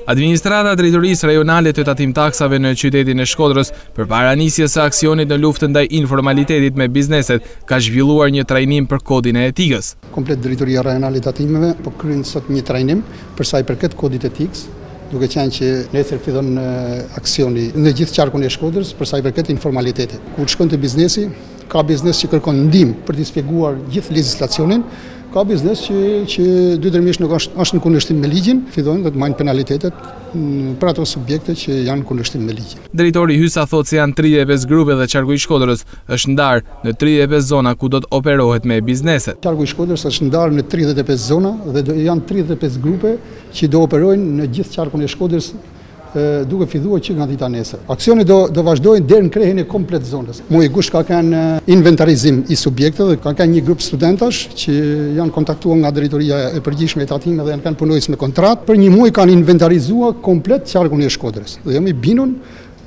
Administrata e Drejtorisë Rajonale të Tatim Taksave në qytetin e Shkodrës, përpara nisjes së aksionit në luftën ndaj informalitetit me bizneset, ka zhvilluar një trajnim për kodin e etikës. Komplet Drejtoria Rajonale e Tatimeve po kryen sot një trajnim për sa i përket kodit etikës, duke qenë që nesër fillon aksioni në gjithë qarkun e Shkodrës për sa i përket informalitetit. Kur shkon te biznesi, ka biznes që kërkon ndihmë për t'i shpjeguar gjithë legjislacionin, ka biznes që dytërmisht nuk është në kundërshtim me ligjin, fillojnë dhe të marrin penalitetet për ato subjekte që janë në kundërshtim me ligjin. Drejtori Hysa thotë se janë 35 grupe dhe qarku i Shkodrës është ndarë në 35 zona ku do të operohet me bizneset. Qarku i Shkodrës është ndarë në 35 zona dhe janë 35 grupe që do operojnë në gjithë qarkun e Shkodrës, duke filluar që nga dita nesër. Aksioni do vazhdojnë deri në krehjen e komplet zonës. Muaj gusht ka kanë inventarizim i subjekteve dhe ka kanë një grup studentash që janë kontaktuar nga drejtoria e përgjithshme e tatimeve dhe janë kanë punues me kontratë. Për një muaj kanë inventarizuar komplet qarkun e Shkodrës. Dhe jam i bindur,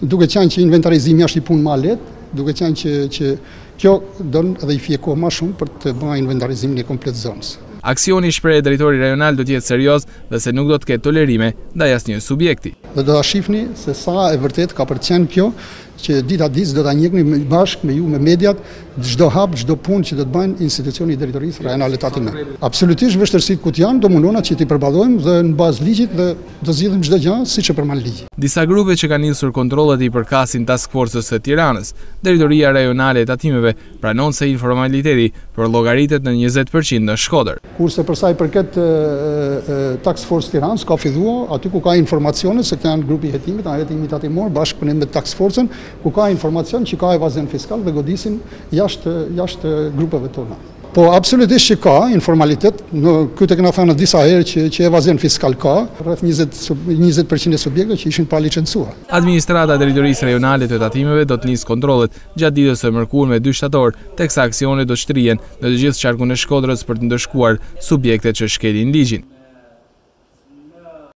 duke qenë që inventarizimi është i punë më lehtë, duke qenë që kjo don dhe i fie kohë më shumë për të bërë inventarizimin e komplet zonës. Aksioni shpreh drejtori rajonal do të jetë serioz dhe se nuk do të ketë tolerime ndaj asnjë subjekti. Dhe do ta shihni se sa e vërtet ka përcjell kjo, që dita ditë do ta njekni bashkë me ju, me mediat, çdo hap, çdo punë që do të bëjnë institucioni i drejtorisë rajonale të Tatimeve. Absolutisht vështirësitë ku janë, do mundona që t'i përballojmë dhe në bazë ligjit dhe do zgjidhim çdo gjë siç e përmban ligji. Disa grupe që kanë nisur kontrollet i përkasin Task Force-së së Tiranës. Drejtoria rajonale e Tatimeve pranon se informaliteti përllogaritet në 20% në Shkodër. Kurse për sa i përket Task Force Tiranës ka filluar aty ku ka informacione se janë grupi i hetimit, hetimi tatimor bashkë me Task Force-ën, ku ka informacion që ka evazion fiskal dhe godisin jashtë grupeve tona. Po absolutisht që ka informalitet, këtë kena thënë disa herë që evazion fiskal ka, rreth 20% e subjekte që ishin pa licencuar. Administrata e Drejtorisë Rajonale të Tatimeve do të nisë kontrollet gjatë ditës së mërkurme 2 shtator, teksa aksionet do shtrihen në të gjithë qarkun e Shkodrës për të ndëshkuar subjektet që shkelin ligjin.